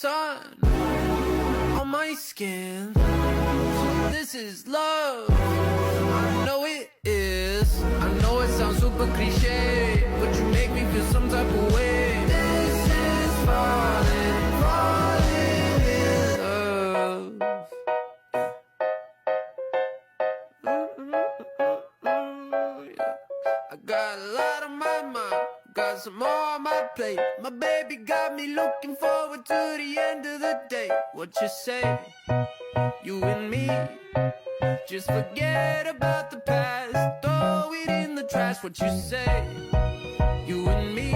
sun on my skin. So this is love. I know it is. I know it sounds super cliche, but you make me feel some type of way. This is falling, falling in love. I got a lot on my mind, got some more on my plate. My baby got me looking forward to the end of the day. What you say? You and me. Just forget about the past, throw it in the trash. What you say? You and me.